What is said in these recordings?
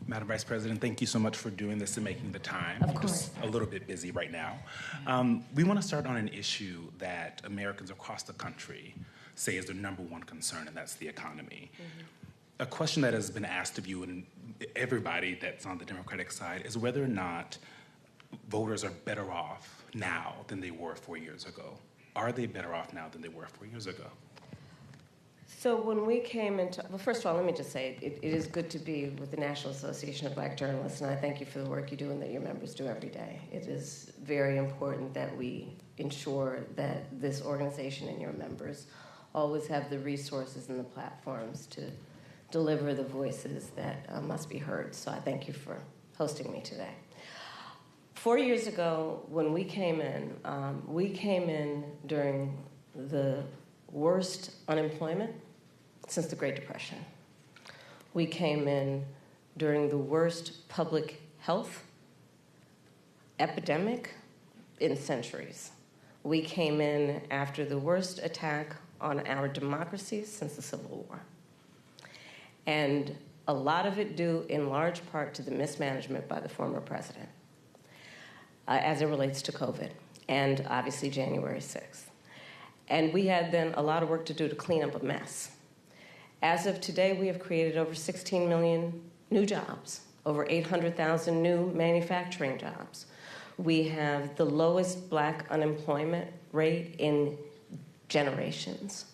Madam Vice President, thank you so much for doing this and making the time. Of course. Just a little bit busy right now. We want to start on an issue that Americans across the country say is their number one concern, and that's the economy. A question that has been asked of you and everybody that's on the Democratic side is whether or not voters are better off now than they were 4 years ago. Are they better off now than they were 4 years ago? So when we came into, well, first of all, let me just say, it is good to be with the National Association of Black Journalists, and I thank you for the work you do and that your members do every day. It is very important that we ensure that this organization and your members always have the resources and the platforms to deliver the voices that must be heard. So I thank you for hosting me today. 4 years ago, when we came in during the worst unemployment since the Great Depression. We came in during the worst public health epidemic in centuries. We came in after the worst attack on our democracy since the Civil War. And a lot of it due in large part to the mismanagement by the former president as it relates to COVID and obviously January 6th. And we had then a lot of work to do to clean up a mess. As of today, we have created over 16 million new jobs, over 800,000 new manufacturing jobs. We have the lowest Black unemployment rate in generations.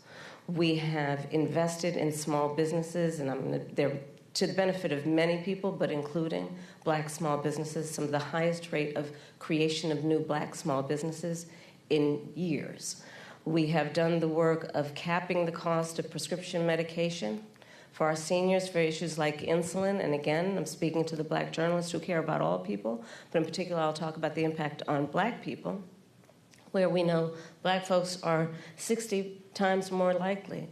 We have invested in small businesses, and they're to the benefit of many people, but including Black small businesses, some of the highest rate of creation of new Black small businesses in years. We have done the work of capping the cost of prescription medication for our seniors for issues like insulin. And again, I'm speaking to the Black journalists who care about all people, but in particular, I'll talk about the impact on Black people, where we know Black folks are 60% more likely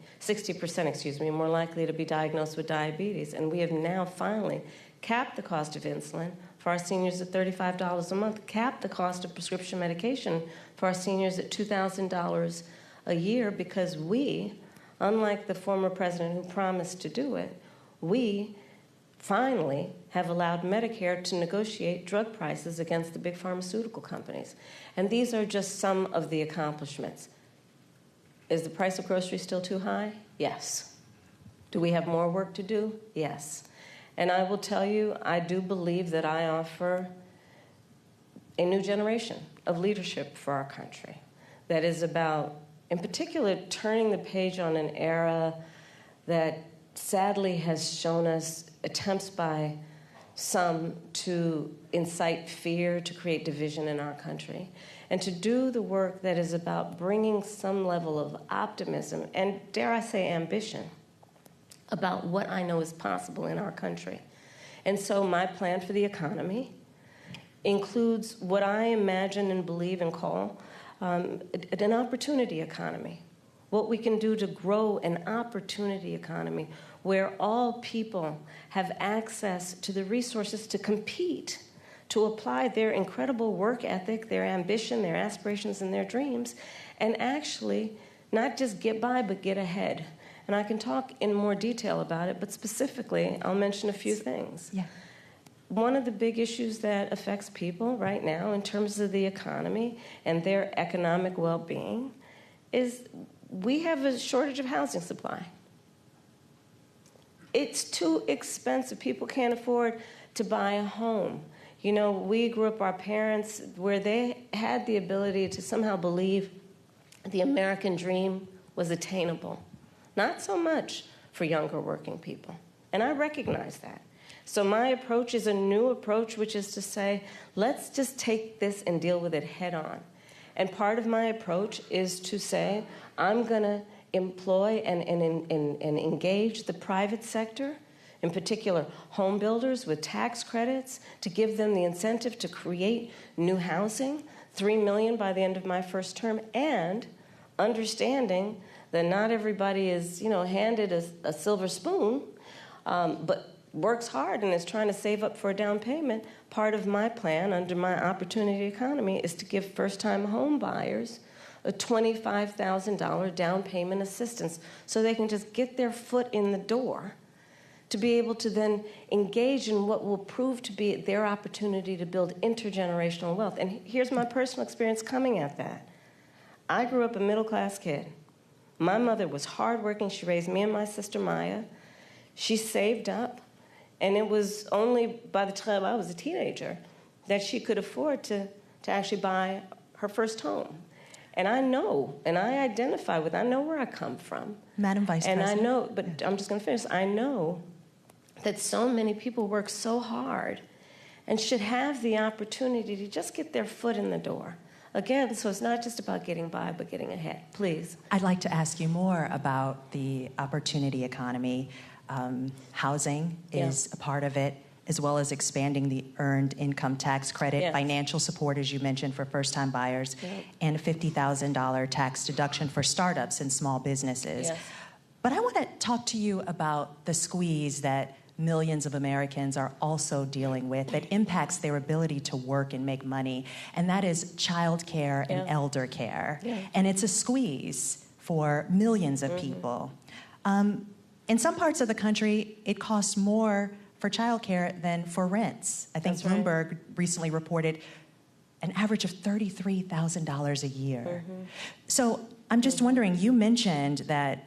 to be diagnosed with diabetes. And we have now finally capped the cost of insulin for our seniors at $35 a month, capped the cost of prescription medication for our seniors at $2,000 a year, because we, unlike the former president who promised to do it, we finally have allowed Medicare to negotiate drug prices against the big pharmaceutical companies. And these are just some of the accomplishments. Is the price of groceries still too high? Yes. Do we have more work to do? Yes. And I will tell you, I do believe that I offer a new generation of leadership for our country that is about, in particular, turning the page on an era that sadly has shown us attempts by some to incite fear, to create division in our country, and to do the work that is about bringing some level of optimism and, dare I say, ambition about what I know is possible in our country. And so my plan for the economy includes what I imagine and believe and call an opportunity economy, what we can do to grow an opportunity economy where all people have access to the resources to compete, to apply their incredible work ethic, their ambition, their aspirations, and their dreams, and actually not just get by, but get ahead. And I can talk in more detail about it, but specifically, I'll mention a few things. Yeah. One of the big issues that affects people right now in terms of the economy and their economic well-being is we have a shortage of housing supply. It's too expensive. People can't afford to buy a home. You know, we grew up, our parents, where they had the ability to somehow believe the American dream was attainable. Not so much for younger working people. And I recognize that. So my approach is a new approach, which is to say, let's just take this and deal with it head on. And part of my approach is to say, I'm going to employ and engage the private sector, in particular home builders with tax credits, to give them the incentive to create new housing, 3 million by the end of my first term, and understanding that not everybody is, handed a silver spoon, but works hard and is trying to save up for a down payment. Part of my plan under my opportunity economy is to give first-time home buyers a $25,000 down payment assistance so they can just get their foot in the door to be able to then engage in what will prove to be their opportunity to build intergenerational wealth. And here's my personal experience coming at that. I grew up a middle-class kid. My mother was hardworking. She raised me and my sister Maya. She saved up, and it was only by the time I was a teenager that she could afford to actually buy her first home. And I know, and I identify with, I know where I come from. Madam Vice President. And I know, but I'm just going to finish. I know that so many people work so hard and should have the opportunity to just get their foot in the door. Again, so it's not just about getting by, but getting ahead. Please. I'd like to ask you more about the opportunity economy. Housing is a part of it, as well as expanding the earned income tax credit, financial support, as you mentioned, for first-time buyers, and a $50,000 tax deduction for startups and small businesses. But I want to talk to you about the squeeze that millions of Americans are also dealing with that impacts their ability to work and make money, and that is child care and elder care. And it's a squeeze for millions of people. In some parts of the country, it costs more for childcare than for rents. I think Bloomberg recently reported an average of $33,000 a year. So I'm just wondering, you mentioned that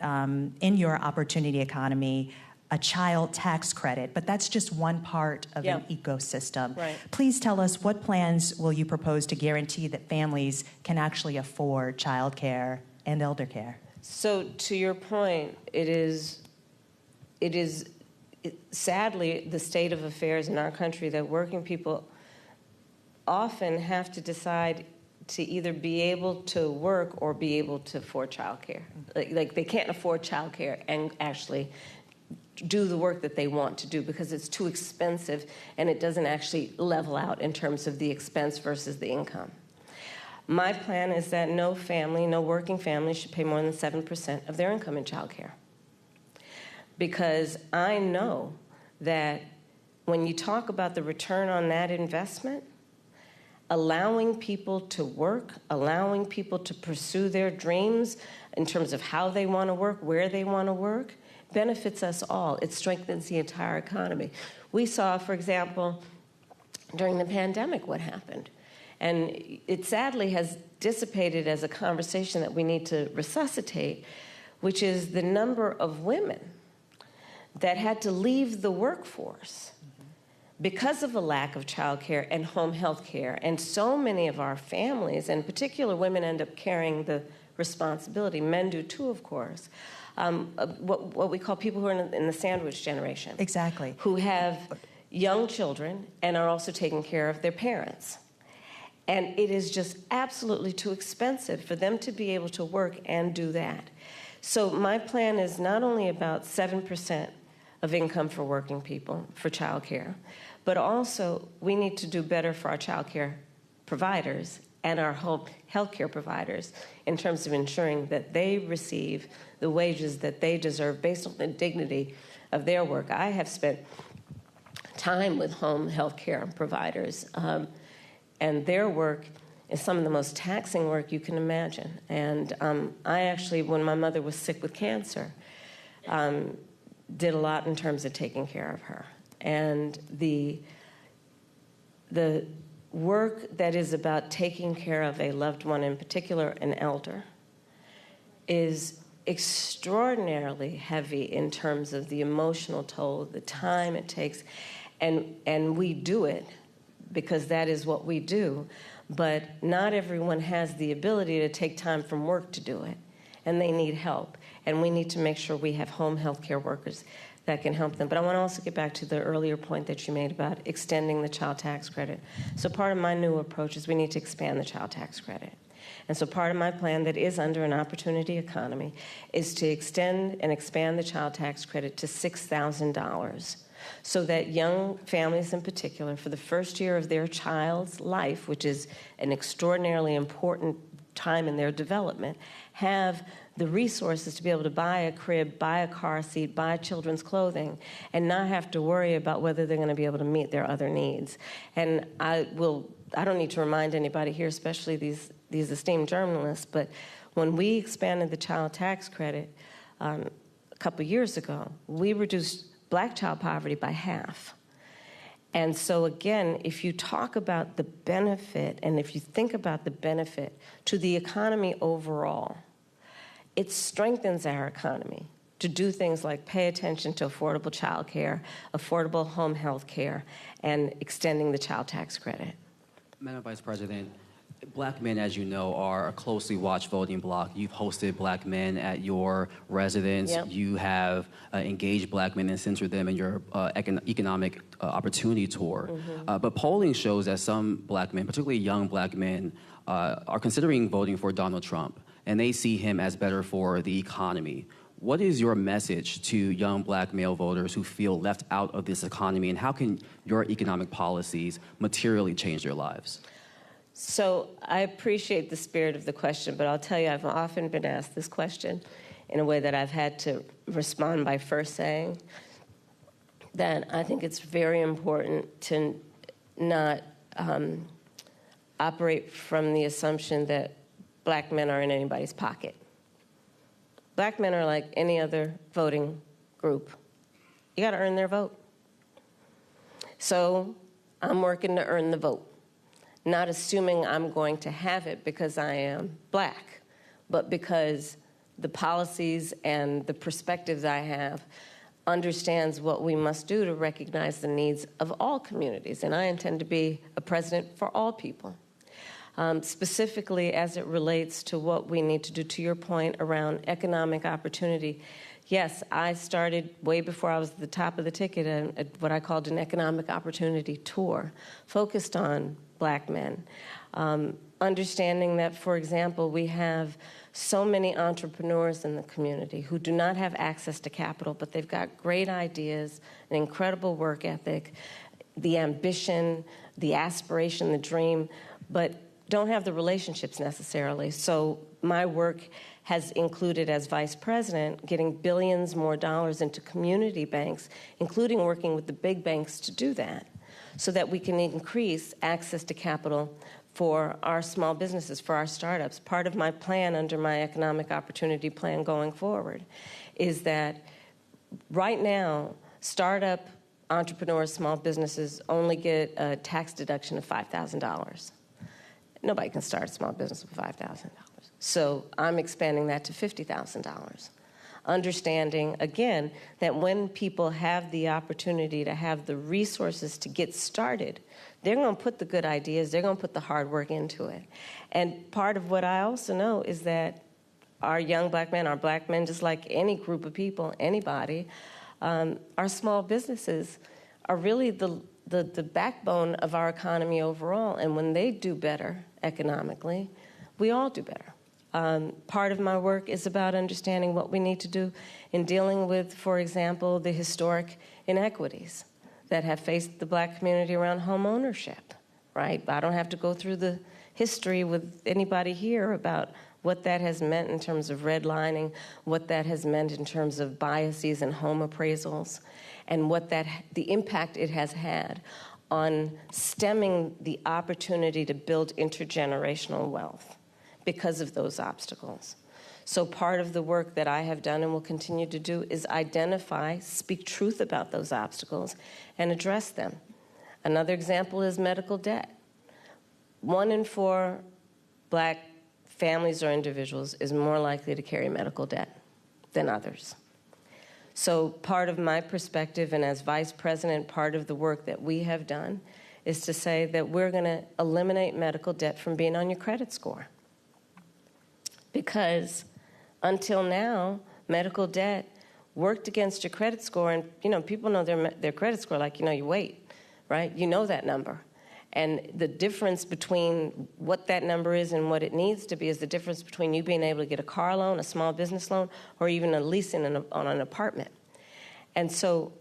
in your opportunity economy, a child tax credit, but that's just one part of an ecosystem. Please tell us, what plans will you propose to guarantee that families can actually afford childcare and elder care? So to your point, it is sadly the state of affairs in our country that working people often have to decide to either be able to work or be able to afford childcare. Like they can't afford childcare and actually do the work that they want to do because it's too expensive and it doesn't actually level out in terms of the expense versus the income. My plan is that no working family should pay more than 7% of their income in childcare. Because I know that when you talk about the return on that investment, allowing people to work, allowing people to pursue their dreams in terms of how they want to work, where they want to work, benefits us all. It strengthens the entire economy. We saw, for example, during the pandemic what happened. And it sadly has dissipated as a conversation that we need to resuscitate, which is the number of women that had to leave the workforce because of a lack of child care and home health care. And so many of our families, and in particular women, end up carrying the responsibility. Men do too, of course. What we call people who are in the sandwich generation. Exactly. Who have young children and are also taking care of their parents. And it is just absolutely too expensive for them to be able to work and do that. So my plan is not only about 7% of income for working people for child care, but also we need to do better for our child care providers and our home health care providers in terms of ensuring that they receive the wages that they deserve based on the dignity of their work. I have spent time with home health care providers, and their work is some of the most taxing work you can imagine. And I actually, when my mother was sick with cancer, did a lot in terms of taking care of her. And the work that is about taking care of a loved one, in particular an elder, is extraordinarily heavy in terms of the emotional toll, the time it takes. And we do it because that is what we do. But not everyone has the ability to take time from work to do it, and they need help. And we need to make sure we have home health care workers that can help them. But I want to also get back to the earlier point that you made about extending the child tax credit. So part of my new approach is we need to expand the child tax credit. And so part of my plan that is under an opportunity economy is to extend and expand the child tax credit to $6,000. So that young families in particular, for the first year of their child's life, which is an extraordinarily important time in their development, have the resources to be able to buy a crib, buy a car seat, buy children's clothing, and not have to worry about whether they're going to be able to meet their other needs. And I don't need to remind anybody here, especially these esteemed journalists, but when we expanded the child tax credit a couple years ago, we reduced black child poverty by half. And so again, if you talk about the benefit, and if you think about the benefit to the economy overall, it strengthens our economy to do things like pay attention to affordable child care, affordable home health care, and extending the child tax credit. Madam Vice President, black men, as you know, are a closely watched voting bloc. You've hosted black men at your residence. Yep. You have engaged black men and centered them in your economic opportunity tour. Mm-hmm. But polling shows that some black men, particularly young black men, are considering voting for Donald Trump, and they see him as better for the economy. What is your message to young black male voters who feel left out of this economy, and how can your economic policies materially change their lives? So I appreciate the spirit of the question, but I'll tell you, I've often been asked this question in a way that I've had to respond by first saying that I think it's very important to not operate from the assumption that black men are in anybody's pocket. Black men are like any other voting group. You got to earn their vote. So I'm working to earn the vote, not assuming I'm going to have it because I am black, but because the policies and the perspectives I have understands what we must do to recognize the needs of all communities. And I intend to be a president for all people. Specifically as it relates to what we need to do, to your point around economic opportunity. Yes, I started way before I was at the top of the ticket at what I called an economic opportunity tour, focused on black men. Understanding that, for example, we have so many entrepreneurs in the community who do not have access to capital, but they've got great ideas, an incredible work ethic, the ambition, the aspiration, the dream, but don't have the relationships necessarily. So my work has included, as vice president, getting billions more dollars into community banks, including working with the big banks to do that, so that we can increase access to capital for our small businesses, for our startups. Part of my plan under my economic opportunity plan going forward is that right now, startup entrepreneurs, small businesses only get a tax deduction of $5,000. Nobody can start a small business with $5,000. So I'm expanding that to $50,000. Understanding, again, that when people have the opportunity to have the resources to get started, they're going to put the good ideas, they're going to put the hard work into it. And part of what I also know is that our young black men, our black men, just like any group of people, anybody, our small businesses are really the backbone of our economy overall. And when they do better economically, we all do better. Part of my work is about understanding what we need to do in dealing with, for example, the historic inequities that have faced the black community around home ownership, right? I don't have to go through the history with anybody here about what that has meant in terms of redlining, what that has meant in terms of biases and home appraisals, and what the impact it has had on stemming the opportunity to build intergenerational wealth because of those obstacles. So part of the work that I have done and will continue to do is identify, speak truth about those obstacles, and address them. Another example is medical debt. 1 in 4 black families or individuals is more likely to carry medical debt than others. So part of my perspective, and as vice president, part of the work that we have done is to say that we're going to eliminate medical debt from being on your credit score. Because until now, medical debt worked against your credit score, and people know their credit score like your weight, right? You know that number. And the difference between what that number is and what it needs to be is the difference between you being able to get a car loan, a small business loan, or even a leasing on an apartment. And so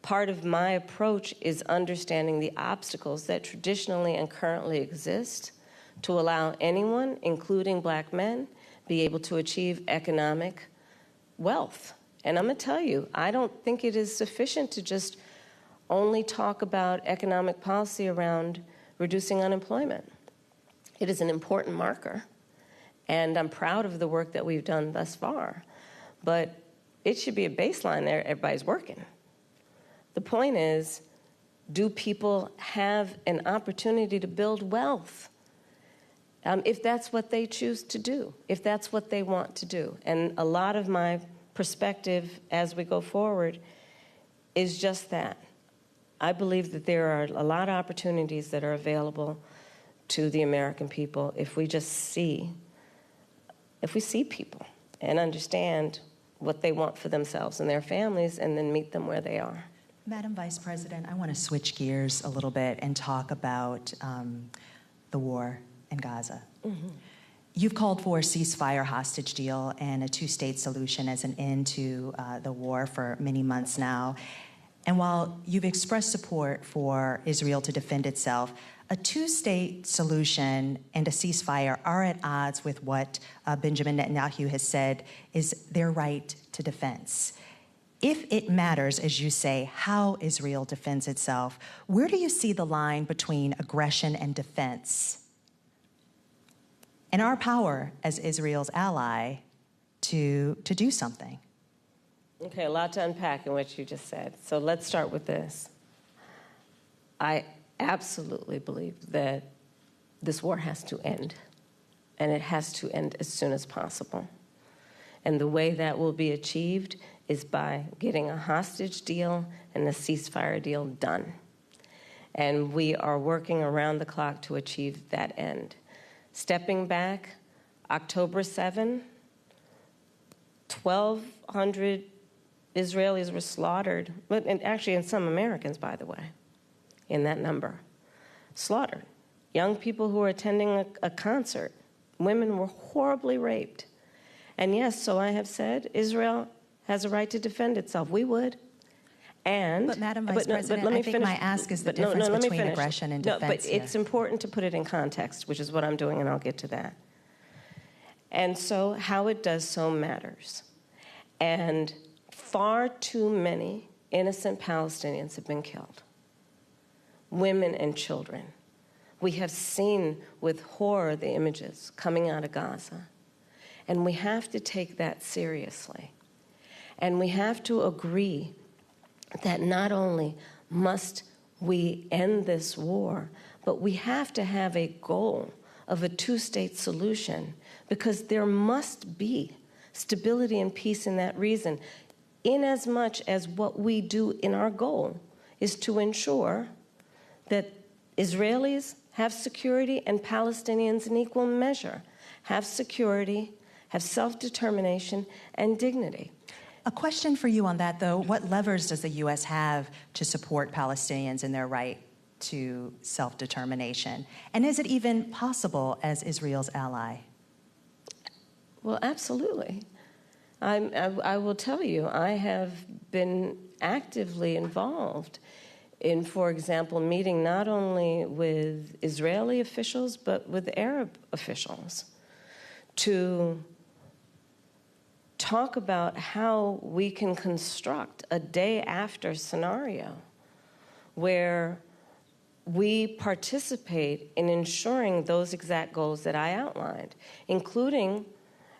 part of my approach is understanding the obstacles that traditionally and currently exist to allow anyone, including black men, be able to achieve economic wealth. And I'm going to tell you, I don't think it is sufficient to just only talk about economic policy around reducing unemployment. It is an important marker, and I'm proud of the work that we've done thus far. But it should be a baseline there. Everybody's working, The point is, do people have an opportunity to build wealth? If that's what they choose to do, if that's what they want to do. And a lot of my perspective as we go forward is just that. I believe that there are a lot of opportunities that are available to the American people if we see people and understand what they want for themselves and their families, and then meet them where they are. Madam Vice President, I want to switch gears a little bit and talk about the war in Gaza. Mm-hmm. You've called for a ceasefire hostage deal and a two-state solution as an end to the war for many months now. And while you've expressed support for Israel to defend itself, a two-state solution and a ceasefire are at odds with what Benjamin Netanyahu has said is their right to defense. If it matters, as you say, how Israel defends itself, where do you see the line between aggression and defense? And our power as Israel's ally to do something? Okay, a lot to unpack in what you just said. So let's start with this. I absolutely believe that this war has to end, and it has to end as soon as possible. And the way that will be achieved is by getting a hostage deal and a ceasefire deal done. And we are working around the clock to achieve that end. Stepping back, October 7, 1,200 Israelis were slaughtered, and actually and some Americans, by the way, in that number, slaughtered. Young people who were attending a concert, women were horribly raped. And yes, so I have said, Israel has a right to defend itself. We would. But Madam Vice President, I think my ask is the difference between aggression and defense. But it's important to put it in context, which is what I'm doing, and I'll get to that. And so how it does so matters. And far too many innocent Palestinians have been killed. Women and children. We have seen with horror the images coming out of Gaza. And we have to take that seriously. And we have to agree that not only must we end this war, but we have to have a goal of a two-state solution, because there must be stability and peace in that region, inasmuch as what we do in our goal is to ensure that Israelis have security and Palestinians in equal measure have security, have self-determination, and dignity. A question for you on that, though. What levers does the U.S. have to support Palestinians in their right to self-determination? And is it even possible as Israel's ally? Well, absolutely. I will tell you, I have been actively involved in, for example, meeting not only with Israeli officials, but with Arab officials to talk about how we can construct a day after scenario where we participate in ensuring those exact goals that I outlined, including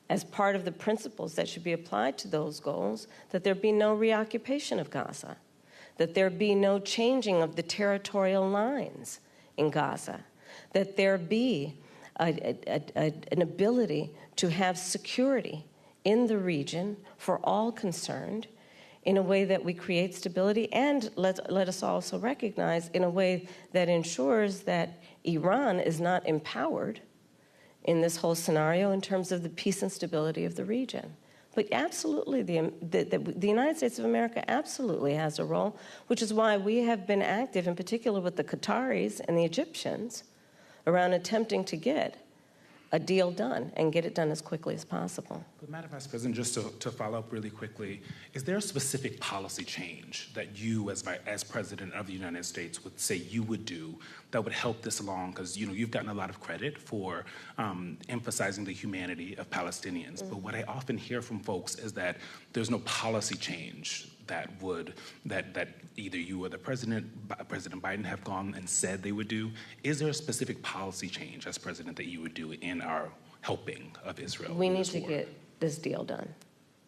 as part of the principles that should be applied to those goals, that there be no reoccupation of Gaza, that there be no changing of the territorial lines in Gaza, that there be an ability to have security in the region for all concerned in a way that we create stability, and let us also recognize in a way that ensures that Iran is not empowered in this whole scenario in terms of the peace and stability of the region. But absolutely, the United States of America absolutely has a role, which is why we have been active, in particular with the Qataris and the Egyptians, around attempting to get a deal done and get it done as quickly as possible. But Madam Vice President, just to follow up really quickly, is there a specific policy change that you, as President of the United States, would say you would do that would help this along? Because you've gotten a lot of credit for emphasizing the humanity of Palestinians. But what I often hear from folks is that there's no policy change that either you or President Biden have gone and said they would do. Is there a specific policy change as president that you would do in our helping of Israel? We need to get this deal done.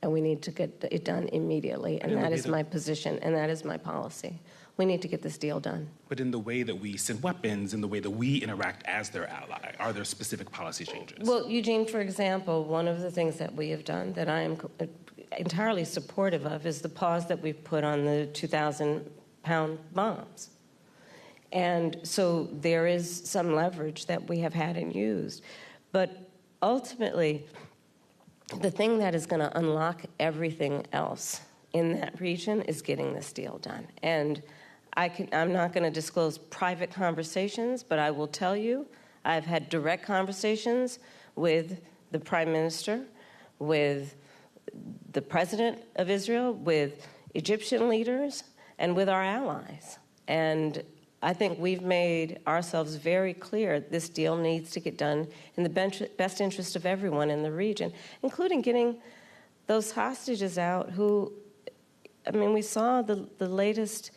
and we need to get it done immediately. And that is my position, and that is my policy. We need to get this deal done. But in the way that we send weapons, in the way that we interact as their ally, are there specific policy changes? Well, Eugene, for example, one of the things that we have done that I am entirely supportive of is the pause that we've put on the 2,000-pound bombs. And so there is some leverage that we have had and used. But ultimately, the thing that is going to unlock everything else in that region is getting this deal done. And I'm not going to disclose private conversations, but I will tell you I've had direct conversations with the Prime Minister, with the President of Israel, with Egyptian leaders, and with our allies. And I think we've made ourselves very clear this deal needs to get done in the best interest of everyone in the region, including getting those hostages out who, I mean, we saw the latest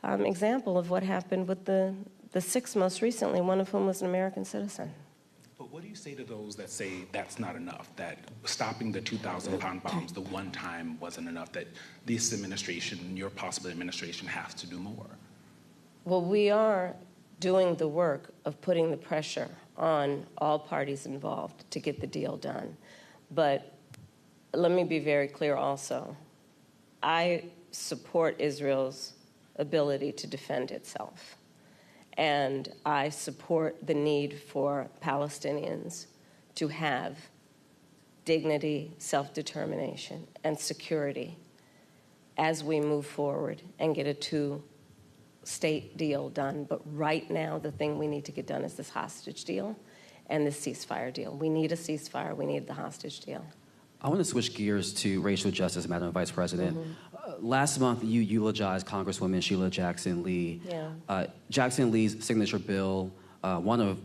example of what happened with the six most recently, one of whom was an American citizen. But what do you say to those that say that's not enough, that stopping the 2,000-pound bombs the one time wasn't enough, that this administration, your possible administration, has to do more? Well, we are doing the work of putting the pressure on all parties involved to get the deal done. But let me be very clear also. I support Israel's ability to defend itself. And I support the need for Palestinians to have dignity, self-determination, and security as we move forward and get a two-state deal done. But right now, the thing we need to get done is this hostage deal and this ceasefire deal. We need a ceasefire. We need the hostage deal. I want to switch gears to racial justice, Madam Vice President. Last month, you eulogized Congresswoman Sheila Jackson Lee. Yeah. Jackson Lee's signature bill, one of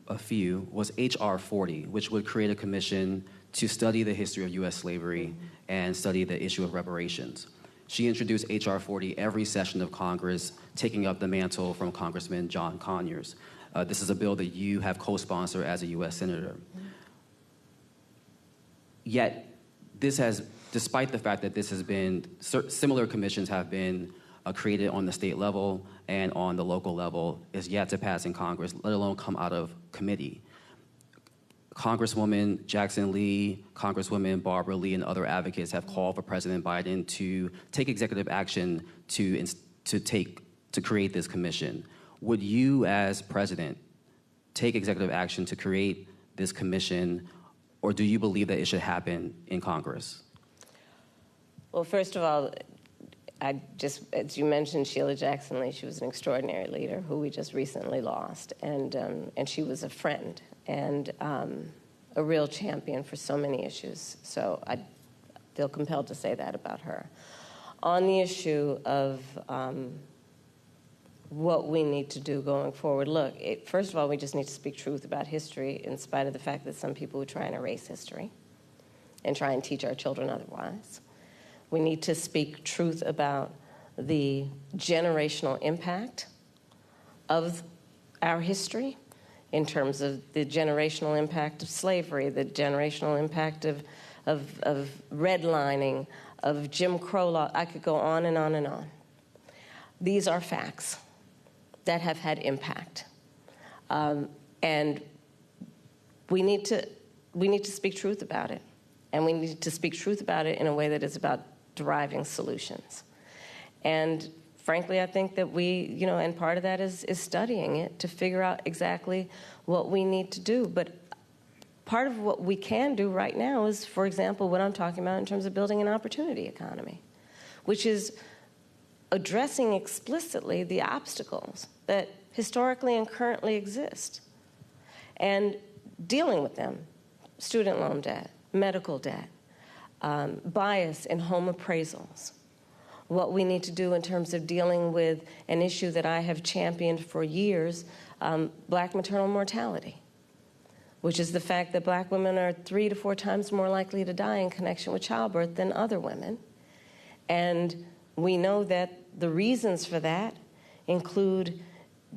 a few, was H.R. 40, which would create a commission to study the history of U.S. slavery and study the issue of reparations. She introduced H.R. 40 every session of Congress, taking up the mantle from Congressman John Conyers. This is a bill that you have co-sponsored as a U.S. Senator. Yet, this has, despite the fact that this has been, similar commissions have been created on the state level and on the local level, is yet to pass in Congress, let alone come out of committee. Congresswoman Jackson Lee, Congresswoman Barbara Lee, and other advocates have called for President Biden to take executive action to create this commission. Would you, as president, take executive action to create this commission, or do you believe that it should happen in Congress? Well, first of all, as you mentioned, Sheila Jackson Lee, she was an extraordinary leader who we just recently lost, and she was a friend and a real champion for so many issues. So I feel compelled to say that about her. On the issue of what we need to do going forward, look, first of all, we just need to speak truth about history in spite of the fact that some people would try and erase history and try and teach our children otherwise. We need to speak truth about the generational impact of our history in terms of the generational impact of slavery, the generational impact of redlining, of Jim Crow law. I could go on and on and on. These are facts that have had impact. And we need to speak truth about it. And we need to speak truth about it in a way that is about deriving solutions. And frankly, I think that we, and part of that is studying it to figure out exactly what we need to do. But part of what we can do right now is, for example, what I'm talking about in terms of building an opportunity economy, which is addressing explicitly the obstacles that historically and currently exist and dealing with them. Student loan debt, medical debt, bias in home appraisals, what we need to do in terms of dealing with an issue that I have championed for years, black maternal mortality, which is the fact that black women are 3 to 4 times more likely to die in connection with childbirth than other women. And we know that the reasons for that include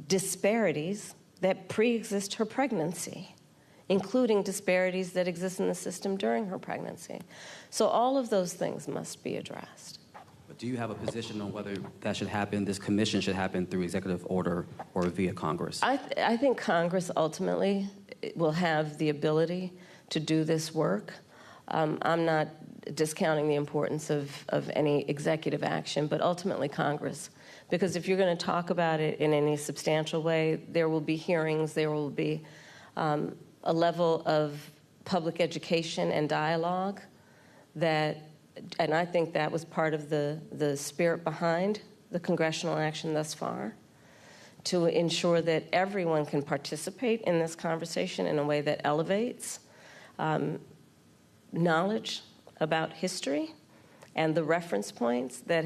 disparities that pre-exist her pregnancy including disparities that exist in the system during her pregnancy. So all of those things must be addressed. But do you have a position on whether that should happen, this commission should happen through executive order or via Congress? I think Congress ultimately will have the ability to do this work. I'm not discounting the importance of any executive action, but ultimately Congress. Because if you're going to talk about it in any substantial way, there will be hearings, there will be a level of public education and dialogue that, and I think that was part of the spirit behind the congressional action thus far, to ensure that everyone can participate in this conversation in a way that elevates knowledge about history and the reference points that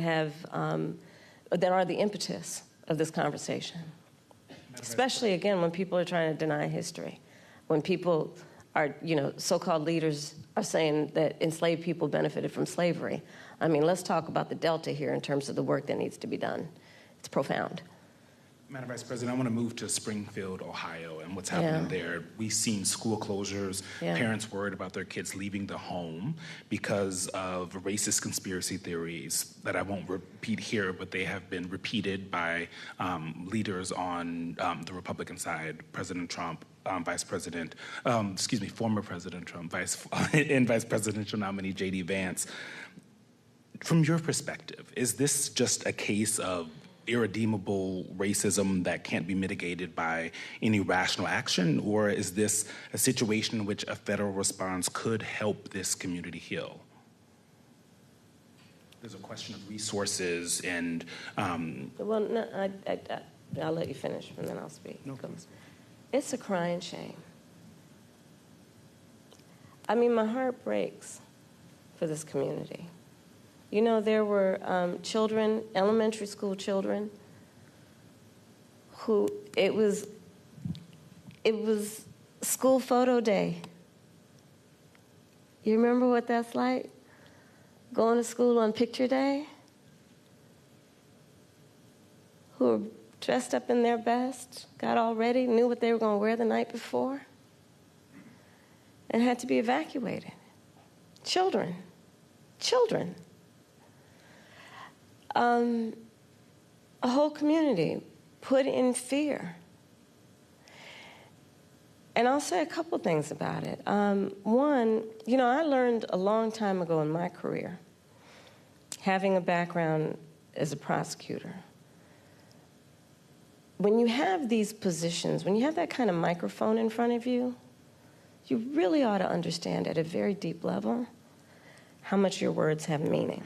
are the impetus of this conversation. Especially, again, when people are trying to deny history. When people are, so-called leaders are saying that enslaved people benefited from slavery. I mean, let's talk about the Delta here in terms of the work that needs to be done. It's profound. Madam Vice President, I want to move to Springfield, Ohio, and what's happening there. We've seen school closures, parents worried about their kids leaving the home because of racist conspiracy theories that I won't repeat here, but they have been repeated by leaders on the Republican side, President Trump, former President Trump, and Vice Presidential nominee J.D. Vance. From your perspective, is this just a case of irredeemable racism that can't be mitigated by any rational action, or is this a situation in which a federal response could help this community heal? There's a question of resources and... Well, no, I'll let you finish, and then I'll speak. No, please. It's a crying shame. I mean, my heart breaks for this community. There were children, elementary school children, who it was school photo day. You remember what that's like? Going to school on picture day? Who were dressed up in their best, got all ready, knew what they were going to wear the night before, and had to be evacuated. Children. A whole community put in fear. And I'll say a couple things about it. One, I learned a long time ago in my career, having a background as a prosecutor, when you have these positions, when you have that kind of microphone in front of you, you really ought to understand at a very deep level how much your words have meaning.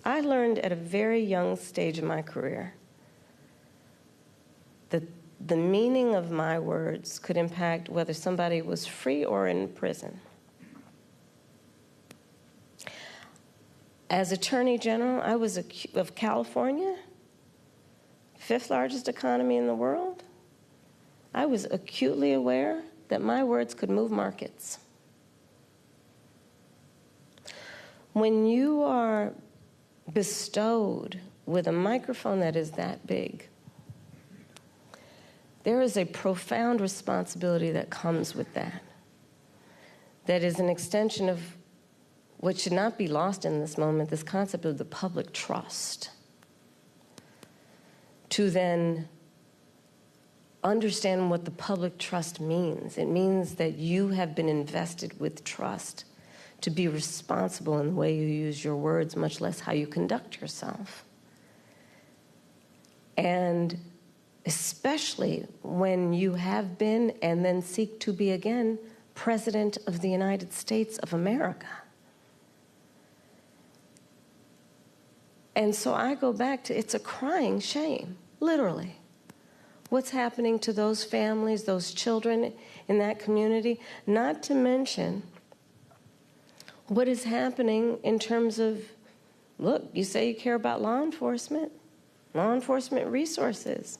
I learned at a very young stage of my career that the meaning of my words could impact whether somebody was free or in prison. As Attorney General, I was of California, fifth largest economy in the world. I was acutely aware that my words could move markets. When you are bestowed with a microphone that is that big, there is a profound responsibility that comes with that. That is an extension of what should not be lost in this moment, this concept of the public trust. To then understand what the public trust means. It means that you have been invested with trust to be responsible in the way you use your words, much less how you conduct yourself. And especially when you have been and then seek to be again President of the United States of America. And so I go back to, it's a crying shame, literally, what's happening to those families, those children in that community, not to mention what is happening in terms of, look, you say you care about law enforcement resources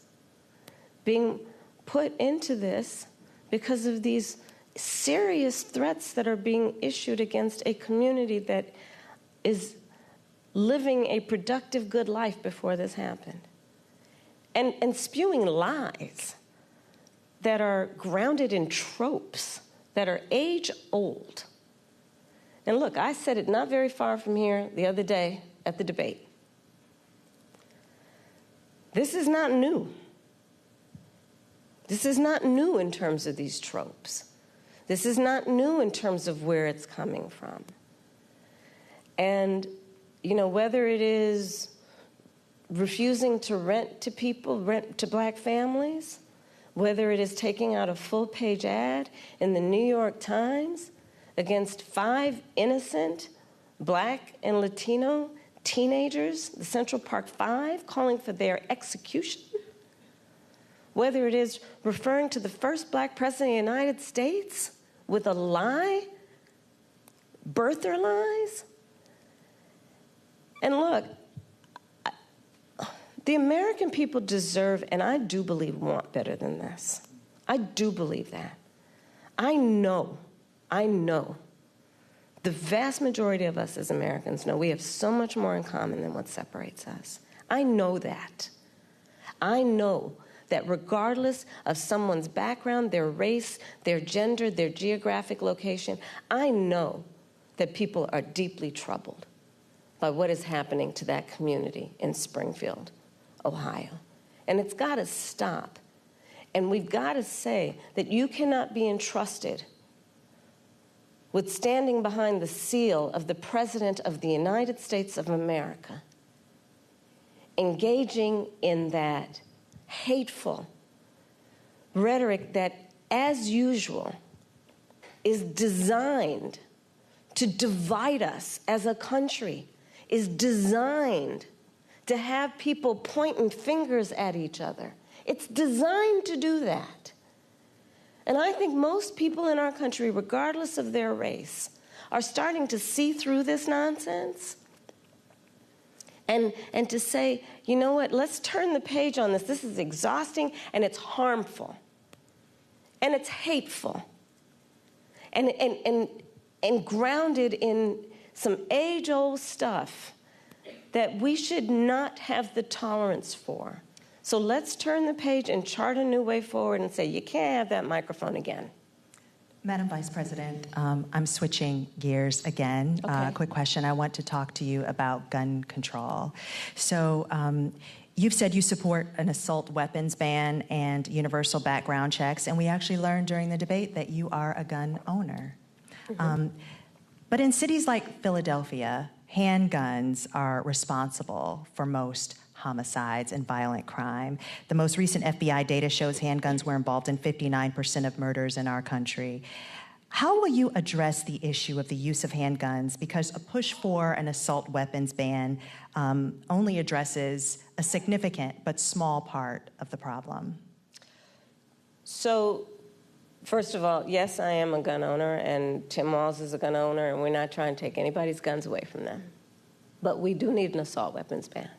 being put into this because of these serious threats that are being issued against a community that is living a productive, good life before this happened. And spewing lies that are grounded in tropes that are age-old. And look, I said it not very far from here the other day at the debate. This is not new. This is not new in terms of these tropes. This is not new in terms of where it's coming from. And, you know, whether it is refusing to rent to people, rent to black families, whether it is taking out a full-page ad in the New York Times against 5 innocent black and Latino teenagers, the Central Park 5, calling for their execution, whether it is referring to the first black president of the United States with a lie, birther lies. And look, the American people deserve, and I do believe want better than this. I do believe that. I know, the vast majority of us as Americans know we have so much more in common than what separates us. I know that. I know that regardless of someone's background, their race, their gender, their geographic location, I know that people are deeply troubled by what is happening to that community in Springfield, Ohio. And it's got to stop. And we've got to say that you cannot be entrusted with standing behind the seal of the President of the United States of America, engaging in that hateful rhetoric that, as usual, is designed to divide us as a country, is designed to have people pointing fingers at each other. It's designed to do that. And I think most people in our country, regardless of their race, are starting to see through this nonsense and to say, you know what, let's turn the page on this. This is exhausting, and it's harmful, and it's hateful, and grounded in some age-old stuff that we should not have the tolerance for. So let's turn the page and chart a new way forward and say, you can't have that microphone again. Madam Vice President, I'm switching gears again. Okay. Quick question. I want to talk to you about gun control. So you've said you support an assault weapons ban and universal background checks, and we actually learned during the debate that you are a gun owner. Mm-hmm. But in cities like Philadelphia, handguns are responsible for most homicides and violent crime. The most recent FBI data shows handguns were involved in 59% of murders in our country. How will you address the issue of the use of handguns? Because a push for an assault weapons ban only addresses a significant but small part of the problem. So, first of all, yes, I am a gun owner, and Tim Walz is a gun owner, and we're not trying to take anybody's guns away from them. But we do need an assault weapons ban.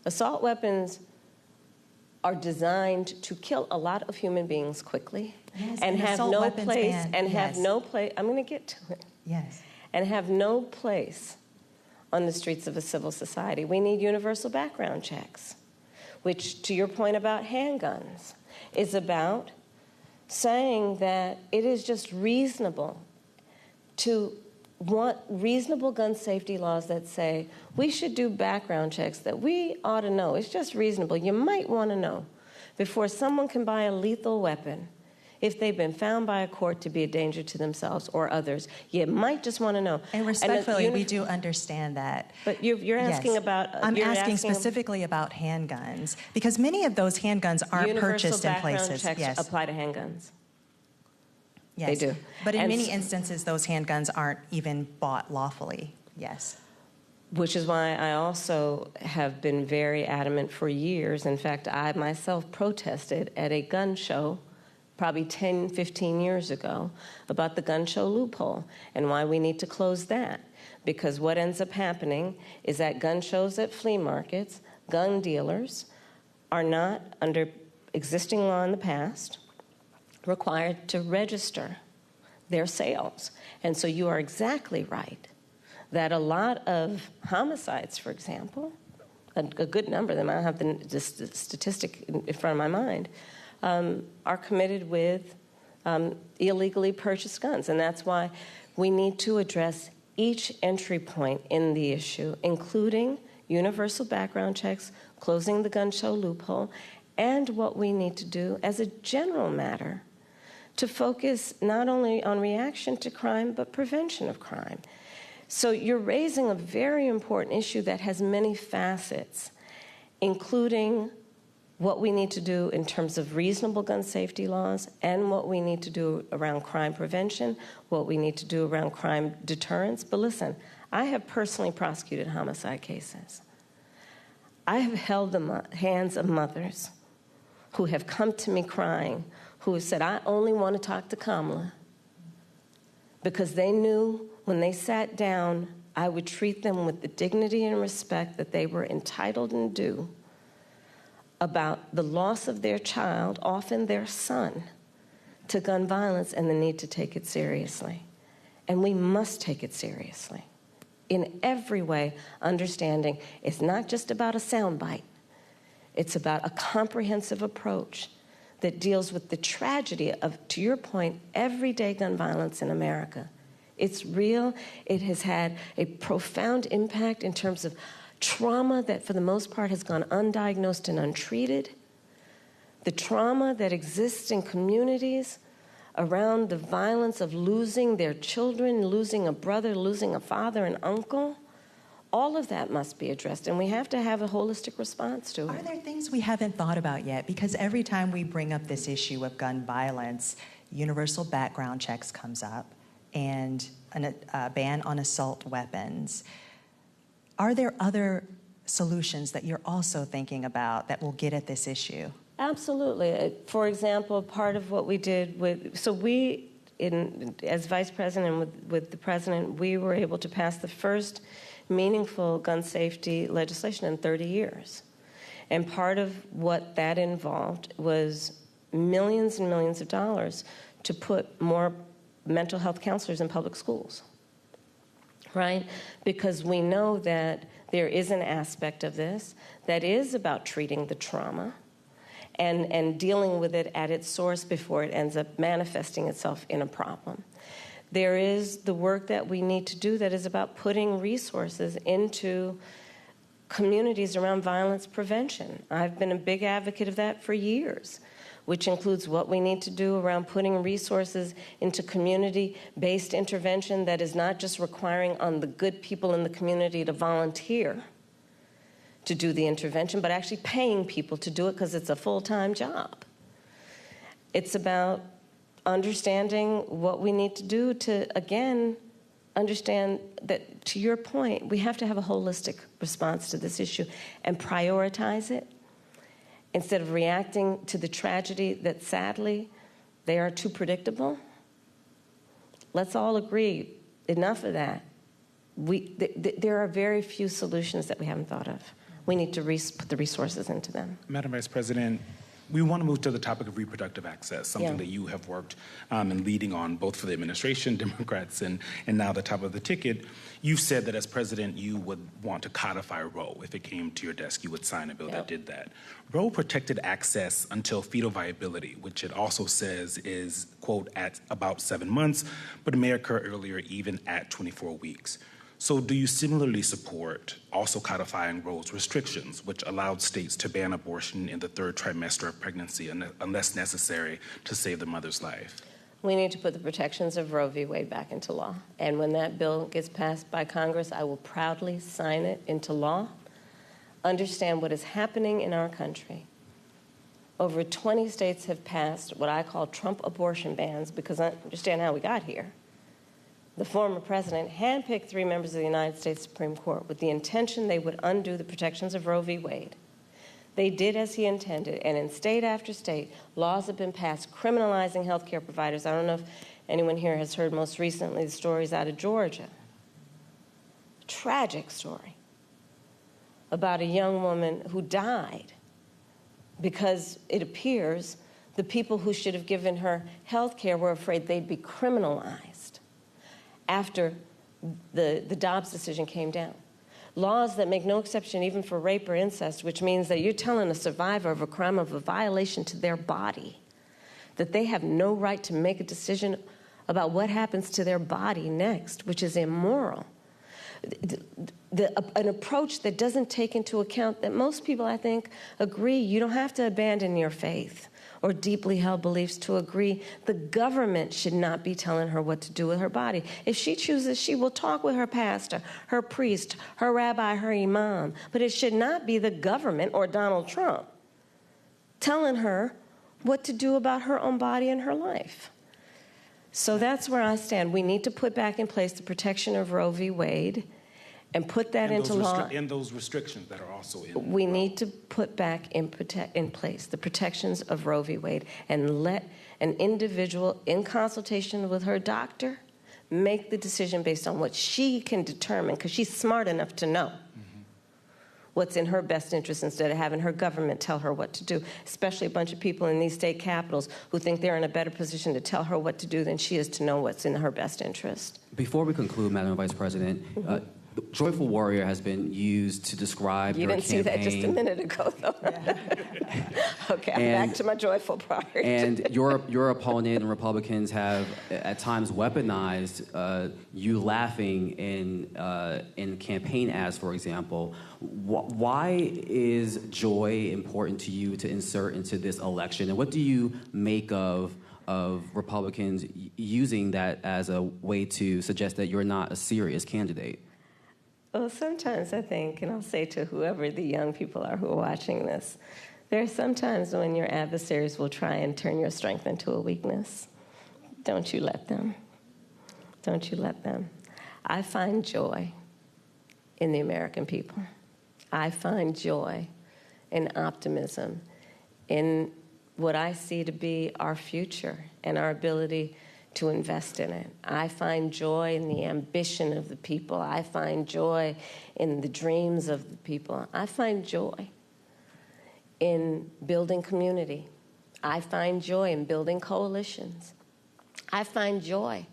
Assault weapons are designed to kill a lot of human beings quickly, yes, and have no place, ban. Have no place, I'm going to get to it. Yes. And have no place on the streets of a civil society. We need universal background checks, which, to your point about handguns, is about saying that it is just reasonable to want reasonable gun safety laws that say we should do background checks that we ought to know. It's just reasonable. You might want to know before someone can buy a lethal weapon if they've been found by a court to be a danger to themselves or others. You might just want to know. And respectfully, we do understand that. But you're asking yes. about... I'm asking specifically about handguns, because many of those handguns aren't purchased in places. Universal background checks apply to handguns. Yes. They do. But in many instances, those handguns aren't even bought lawfully. Yes. Which is why I also have been very adamant for years. In fact, I myself protested at a gun show probably 10, 15 years ago about the gun show loophole and why we need to close that. Because what ends up happening is that gun shows at flea markets, gun dealers are not, under existing law in the past, required to register their sales. And so you are exactly right that a lot of homicides, for example, a good number of them, I don't have the statistic in front of my mind, are committed with illegally purchased guns. And that's why we need to address each entry point in the issue, including universal background checks, closing the gun show loophole, and what we need to do as a general matter to focus not only on reaction to crime, but prevention of crime. So you're raising a very important issue that has many facets, including what we need to do in terms of reasonable gun safety laws and what we need to do around crime prevention, what we need to do around crime deterrence. But listen, I have personally prosecuted homicide cases. I have held the hands of mothers who have come to me crying, who have said, I only want to talk to Kamala, because they knew when they sat down, I would treat them with the dignity and respect that they were entitled and due about the loss of their child, often their son, to gun violence and the need to take it seriously. And we must take it seriously in every way, understanding it's not just about a soundbite. It's about a comprehensive approach that deals with the tragedy of, to your point, everyday gun violence in America. It's real. It has had a profound impact in terms of trauma that, for the most part, has gone undiagnosed and untreated. The trauma that exists in communities around the violence of losing their children, losing a brother, losing a father, an uncle. All of that must be addressed, and we have to have a holistic response to it. Are there things we haven't thought about yet? Because every time we bring up this issue of gun violence, universal background checks comes up and a ban on assault weapons. Are there other solutions that you're also thinking about that will get at this issue? Absolutely. For example, part of what we did as Vice President and with the President, we were able to pass the first meaningful gun safety legislation in 30 years. And part of what that involved was millions and millions of dollars to put more mental health counselors in public schools, right? Because we know that there is an aspect of this that is about treating the trauma and dealing with it at its source before it ends up manifesting itself in a problem. There is the work that we need to do that is about putting resources into communities around violence prevention. I've been a big advocate of that for years, which includes what we need to do around putting resources into community-based intervention that is not just requiring on the good people in the community to volunteer to do the intervention, but actually paying people to do it because it's a full-time job. It's about understanding what we need to do to, again, understand that, to your point, we have to have a holistic response to this issue and prioritize it instead of reacting to the tragedy that, sadly, they are too predictable. Let's all agree, enough of that. There are very few solutions that we haven't thought of. We need to put the resources into them. Madam Vice President, we want to move to the topic of reproductive access, something that you have worked and leading on both for the administration, Democrats, and now the top of the ticket. You've said that as president, you would want to codify Roe. If it came to your desk, you would sign a bill that did that. Roe protected access until fetal viability, which it also says is, quote, at about 7 months, but it may occur earlier, even at 24 weeks. So do you similarly support also codifying Roe's restrictions, which allowed states to ban abortion in the 3rd trimester of pregnancy unless necessary to save the mother's life? We need to put the protections of Roe v. Wade back into law. And when that bill gets passed by Congress, I will proudly sign it into law. Understand what is happening in our country. Over 20 states have passed what I call Trump abortion bans, because I understand how we got here. The former president handpicked 3 members of the United States Supreme Court with the intention they would undo the protections of Roe v. Wade. They did as he intended, and in state after state, laws have been passed criminalizing healthcare providers. I don't know if anyone here has heard most recently the stories out of Georgia. Tragic story about a young woman who died because it appears the people who should have given her health care were afraid they'd be criminalized after the Dobbs decision came down. laws that make no exception even for rape or incest, which means that you're telling a survivor of a crime of a violation to their body that they have no right to make a decision about what happens to their body next, which is immoral. An approach that doesn't take into account that most people, I think, agree you don't have to abandon your faith or deeply held beliefs to agree the government should not be telling her what to do with her body. If she chooses, she will talk with her pastor, her priest, her rabbi, her imam, but it should not be the government or Donald Trump telling her what to do about her own body and her life. So that's where I stand. We need to put back in place the protection of Roe v. Wade and put that into law. And those restrictions that are also in. We need to put back in place the protections of Roe v. Wade and let an individual, in consultation with her doctor, make the decision based on what she can determine, because she's smart enough to know what's in her best interest instead of having her government tell her what to do, especially a bunch of people in these state capitals who think they're in a better position to tell her what to do than she is to know what's in her best interest. Before we conclude, Madam Vice President, Joyful Warrior has been used to describe your campaign. You didn't see that just a minute ago, though. Okay, I'm back to my joyful part. And your opponent and Republicans have at times weaponized you laughing in campaign ads, for example. Why is joy important to you to insert into this election? And what do you make of Republicans using that as a way to suggest that you're not a serious candidate? Well, sometimes I think, and I'll say to whoever the young people are who are watching this, there are some times when your adversaries will try and turn your strength into a weakness. Don't you let them. Don't you let them. I find joy in the American people. I find joy and optimism in what I see to be our future and our ability to invest in it. I find joy in the ambition of the people. I find joy in the dreams of the people. I find joy in building community. I find joy in building coalitions. I find joy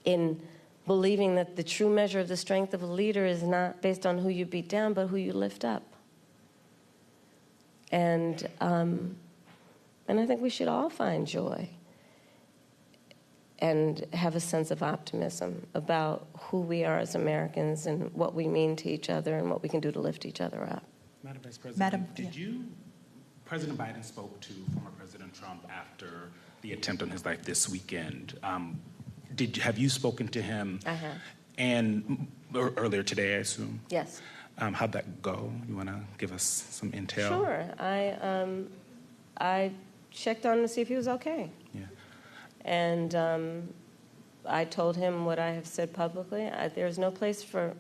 in believing that the true measure of the strength of a leader is not based on who you beat down, but who you lift up. And I think we should all find joy and have a sense of optimism about who we are as Americans and what we mean to each other and what we can do to lift each other up. Madam Vice President, President Biden spoke to former President Trump after the attempt on his life this weekend. Have you spoken to him? I have. And earlier today, I assume? Yes. How'd that go? You want to give us some intel? Sure. I checked on him to see if he was okay. Yeah. And I told him what I have said publicly. There's no place for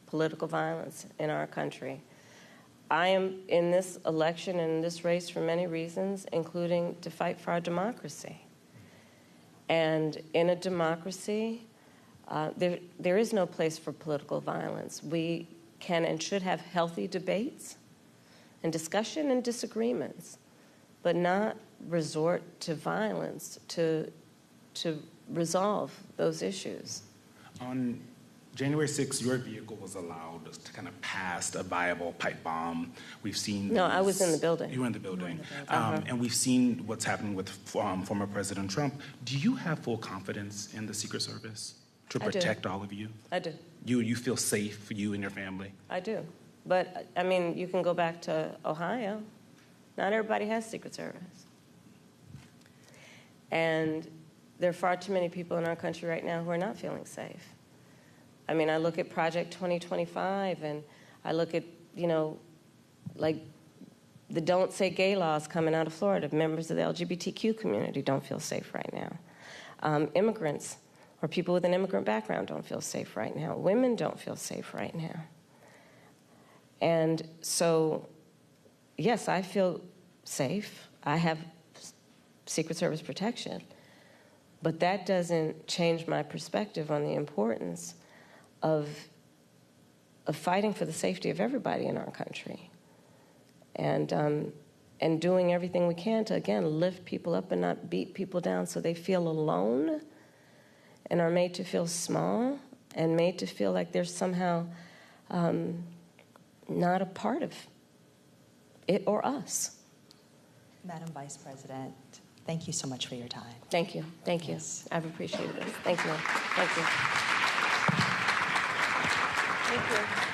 political violence in our country. I am in this election and in this race for many reasons, including to fight for our democracy. And in a democracy, there is no place for political violence. We can and should have healthy debates and discussion and disagreements, but not resort to violence to resolve those issues. On January 6th, your vehicle was allowed to kind of pass a viable pipe bomb. We've seen... No, I was in the building. You were in the building. And we've seen what's happening with former President Trump. Do you have full confidence in the Secret Service to protect all of you? I do. You feel safe, you and your family? I do. But, I mean, you can go back to Ohio. Not everybody has Secret Service. And there are far too many people in our country right now who are not feeling safe. I mean, I look at Project 2025, and I look at, like the Don't Say Gay laws coming out of Florida. Members of the LGBTQ community don't feel safe right now. Immigrants or people with an immigrant background don't feel safe right now. Women don't feel safe right now. And so, yes, I feel safe. I have Secret Service protection. But that doesn't change my perspective on the importance of fighting for the safety of everybody in our country, and doing everything we can to, again, lift people up and not beat people down so they feel alone and are made to feel small and made to feel like they're somehow not a part of it or us. Madam Vice President, thank you so much for your time. Thank you. Thank you. Yes. I've appreciated this. Thank you. Thank you. Thank you.